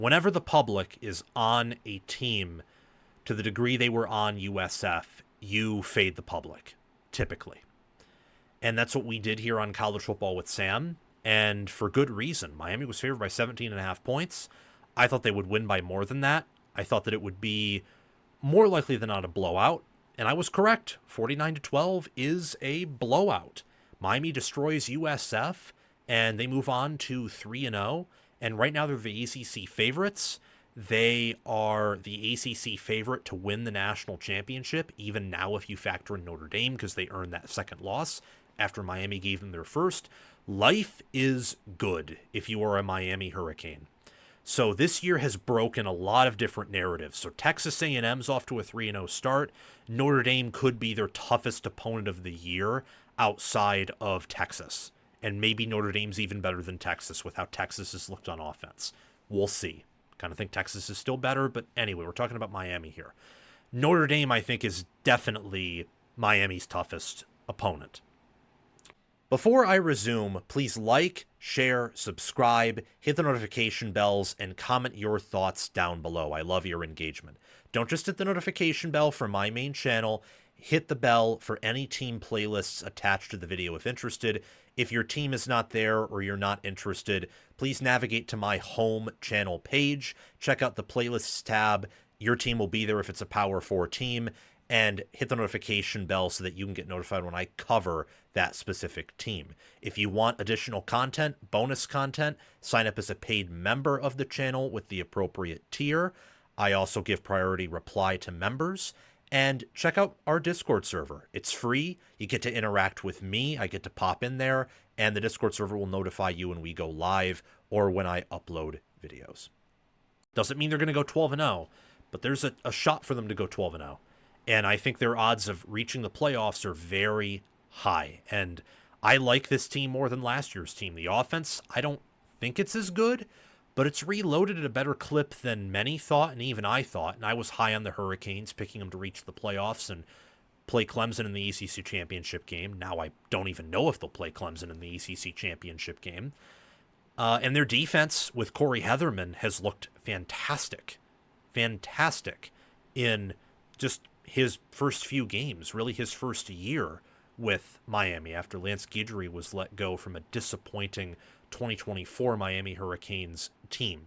Whenever the public is on a team to the degree they were on USF, you fade the public, typically. And that's what we did here on College Football with Sam, and for good reason. Miami was favored by 17.5 points. I thought they would win by more than that. I thought that it would be more likely than not a blowout, and I was correct. 49-12 is a blowout. Miami destroys USF, and they move on to 3-0, and right now they're the ACC favorites. They are the ACC favorite to win the national championship, even now if you factor in Notre Dame, because they earned that second loss after Miami gave them their first. Life is good if you are a Miami Hurricane. So this year has broken a lot of different narratives. So Texas A&M's off to a 3-0 start. Notre Dame could be their toughest opponent of the year outside of Texas. And maybe Notre Dame's even better than Texas with how Texas has looked on offense. We'll see. Kind of think Texas is still better, but anyway, we're talking about Miami here. Notre Dame, I think, is definitely Miami's toughest opponent. Before I resume, please like, share, subscribe, hit the notification bells, and comment your thoughts down below. I love your engagement. Don't just hit the notification bell for my main channel. Hit the bell for any team playlists attached to the video if interested. If your team is not there or you're not interested, please navigate to my home channel page. Check out the playlists tab. Your team will be there if it's a Power 4 team. And hit the notification bell so that you can get notified when I cover that specific team. If you want additional content, bonus content, sign up as a paid member of the channel with the appropriate tier. I also give priority reply to members. And check out our Discord server. It's free. You get to interact with me. I get to pop in there. And the Discord server will notify you when we go live or when I upload videos. Doesn't mean they're going to go 12-0, but there's a shot for them to go 12-0. And I think their odds of reaching the playoffs are very high. And I like this team more than last year's team. The offense, I don't think it's as good, but it's reloaded at a better clip than many thought, and even I thought. And I was high on the Hurricanes, picking them to reach the playoffs and play Clemson in the ACC championship game. Now I don't even know if they'll play Clemson in the ACC championship game. And their defense with Corey Heatherman has looked fantastic. Fantastic in just his first few games, really his first year with Miami after Lance Guidry was let go from a disappointing 2024 Miami Hurricanes team.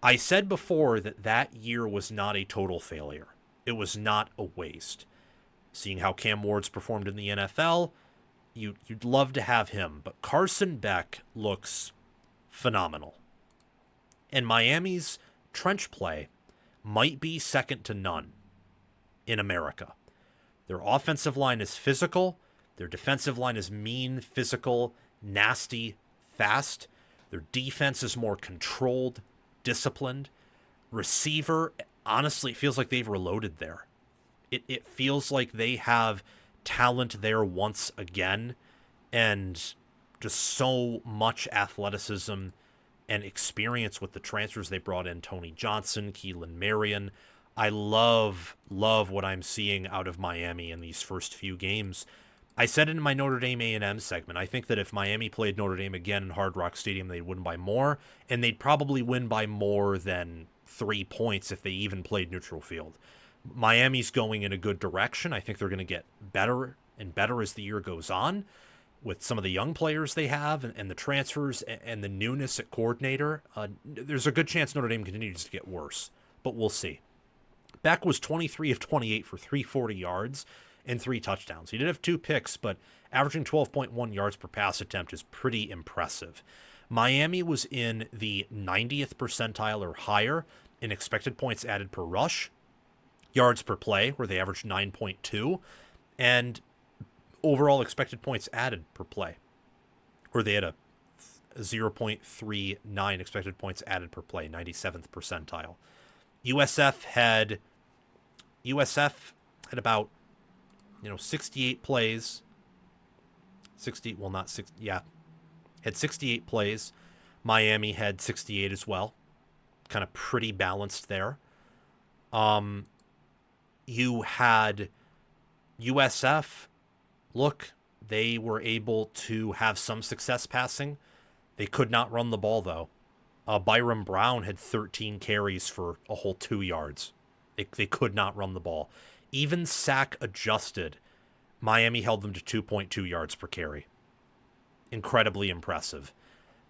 I said before that that year was not a total failure. It was not a waste. Seeing how Cam Ward's performed in the NFL, you'd love to have him, but Carson Beck looks phenomenal. And Miami's trench play might be second to none in America. Their offensive line is physical. Their defensive line is mean, physical, nasty, fast. Their defense is more controlled, disciplined. Receiver, honestly, it feels like they've reloaded there. It feels like they have talent there once again, and just so much athleticism and experience with the transfers they brought in. Tony Johnson, Keelan Marion. I love what I'm seeing out of Miami in these first few games. I said in my Notre Dame A&M segment, I think that if Miami played Notre Dame again in Hard Rock Stadium, they'd win by more, and they'd probably win by more than 3 points if they even played neutral field. Miami's going in a good direction. I think they're going to get better and better as the year goes on with some of the young players they have and the transfers and the newness at coordinator. There's a good chance Notre Dame continues to get worse, but we'll see. Beck was 23 of 28 for 340 yards and 3 touchdowns. He did have 2 picks, but averaging 12.1 yards per pass attempt is pretty impressive. Miami was in the 90th percentile or higher in expected points added per rush, yards per play, where they averaged 9.2, and overall expected points added per play, where they had a 0.39 expected points added per play, 97th percentile. USF had about 68 plays. Had 68 plays. Miami had 68 as well. Kind of pretty balanced there. You had USF, look, they were able to have some success passing. They could not run the ball, though. Byron Brown had 13 carries for a whole 2 yards. They could not run the ball. Even sack adjusted, Miami held them to 2.2 yards per carry. Incredibly impressive.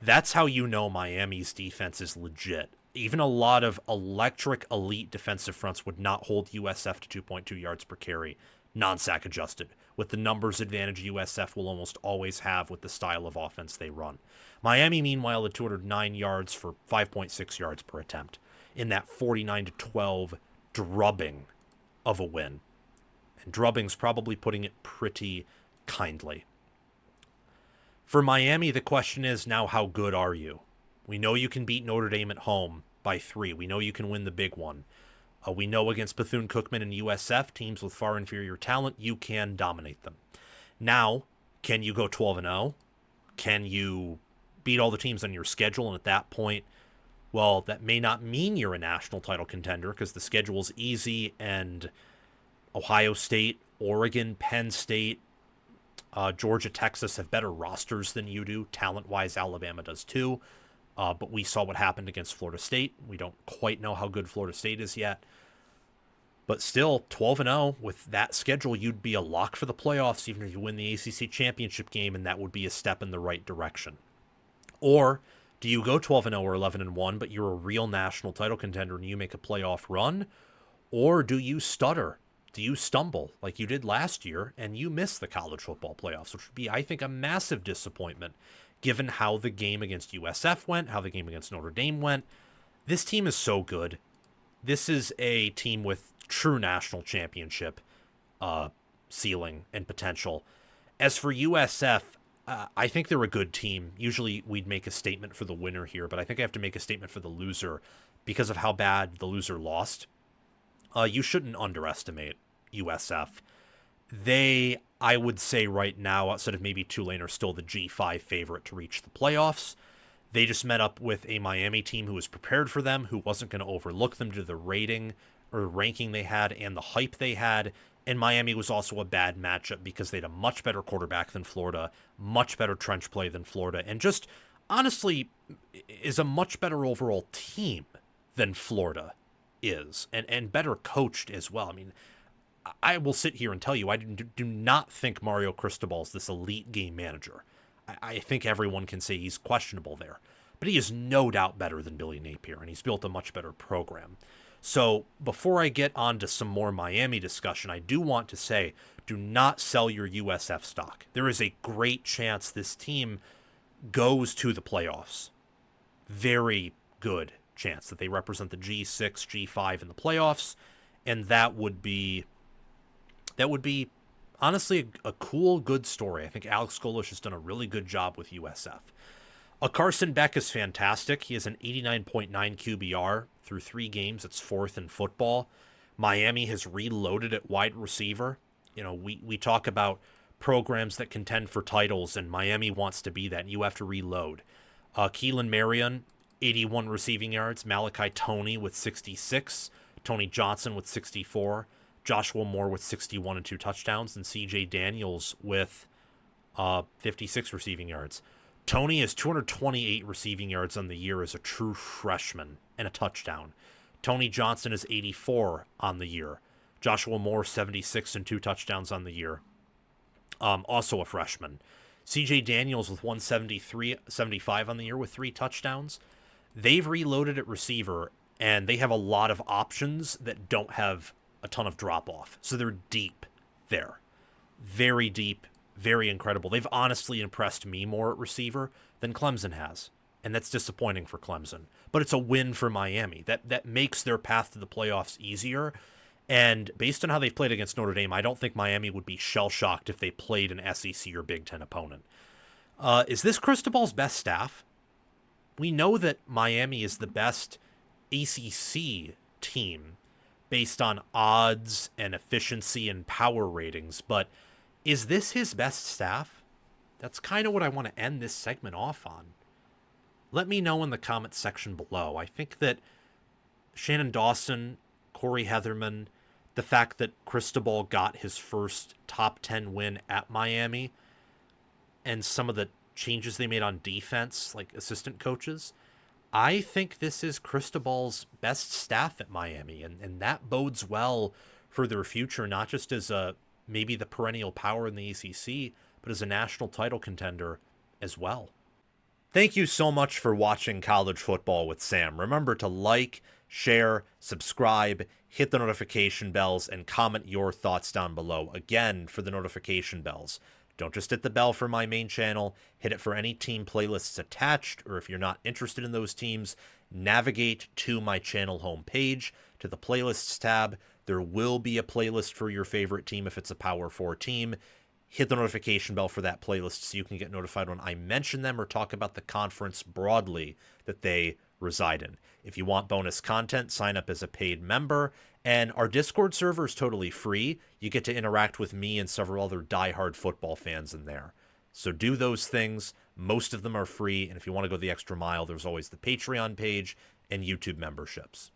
That's how you know Miami's defense is legit. Even a lot of electric elite defensive fronts would not hold USF to 2.2 yards per carry, non-sack adjusted, with the numbers advantage USF will almost always have with the style of offense they run. Miami, meanwhile, had 209 yards for 5.6 yards per attempt in that 49-12 drubbing of a win. And drubbing's probably putting it pretty kindly. For Miami, the question is now, how good are you? We know you can beat Notre Dame at home by 3. We know you can win the big one. We know against Bethune-Cookman and USF, teams with far inferior talent, you can dominate them. Now, can you go 12-0? Can you beat all the teams on your schedule? And at that point, well, that may not mean you're a national title contender because the schedule's easy and Ohio State, Oregon, Penn State, Georgia, Texas have better rosters than you do. Talent-wise, Alabama does too. But we saw what happened against Florida State. We don't quite know how good Florida State is yet. But still, 12-0, with that schedule, you'd be a lock for the playoffs even if you win the ACC championship game, and that would be a step in the right direction. Or do you go 12-0 or 11-1, but you're a real national title contender and you make a playoff run? Or do you stutter? Do you stumble like you did last year and you miss the college football playoffs, which would be, I think, a massive disappointment given how the game against USF went, how the game against Notre Dame went. This team is so good. This is a team with true national championship ceiling and potential. As for USF, I think they're a good team. Usually we'd make a statement for the winner here, but I think I have to make a statement for the loser because of how bad the loser lost. You shouldn't underestimate USF. They, I would say right now, outside of maybe Tulane, are still the G5 favorite to reach the playoffs. They just met up with a Miami team who was prepared for them, who wasn't going to overlook them due to the rating or ranking they had and the hype they had. And Miami was also a bad matchup because they had a much better quarterback than Florida, much better trench play than Florida, and just honestly is a much better overall team than Florida is, and better coached as well. I mean, I will sit here and tell you, I do not think Mario Cristobal is this elite game manager. I think everyone can say he's questionable there. But he is no doubt better than Billy Napier, and he's built a much better program. So before I get on to some more Miami discussion, I do want to say, do not sell your USF stock. There is a great chance this team goes to the playoffs. Very good chance that they represent the G6, G5 in the playoffs, and that would be honestly a cool, good story. I think Alex Golish has done a really good job with USF. Carson Beck is fantastic. He has an 89.9 QBR through 3 games. It's 4th in football. Miami has reloaded at wide receiver. You know, we talk about programs that contend for titles, and Miami wants to be that, and you have to reload. Keelan Marion, 81 receiving yards. Malachi Toney with 66. Tony Johnson with 64. Joshua Moore with 61 and 2 touchdowns, and CJ Daniels with 56 receiving yards. Toney has 228 receiving yards on the year as a true freshman and a touchdown. Tony Johnson is 84 on the year. Joshua Moore, 76 and 2 touchdowns on the year. Also a freshman. CJ Daniels with 175 on the year with 3 touchdowns. They've reloaded at receiver, and they have a lot of options that don't have a ton of drop-off. So they're deep there. Very deep, very incredible. They've honestly impressed me more at receiver than Clemson has, and that's disappointing for Clemson. But it's a win for Miami. That makes their path to the playoffs easier, and based on how they've played against Notre Dame, I don't think Miami would be shell-shocked if they played an SEC or Big Ten opponent. Is this Cristobal's best staff? We know that Miami is the best ACC team based on odds and efficiency and power ratings, but is this his best staff? That's kind of what I want to end this segment off on. Let me know in the comments section below. I think that Shannon Dawson, Corey Heatherman, the fact that Cristobal got his first top 10 win at Miami, and some of the changes they made on defense, like assistant coaches, I think this is Cristobal's best staff at Miami, and that bodes well for their future, not just as maybe the perennial power in the ACC, but as a national title contender as well. Thank you so much for watching College Football with Sam. Remember to like, share, subscribe, hit the notification bells, and comment your thoughts down below. Again, for the notification bells, don't just hit the bell for my main channel, hit it for any team playlists attached, or if you're not interested in those teams, navigate to my channel homepage, to the playlists tab. There will be a playlist for your favorite team if it's a Power 4 team. Hit the notification bell for that playlist so you can get notified when I mention them or talk about the conference broadly that they reside in. If you want bonus content, sign up as a paid member. And our Discord server is totally free. You get to interact with me and several other diehard football fans in there. So do those things. Most of them are free. And if you want to go the extra mile, there's always the Patreon page and YouTube memberships.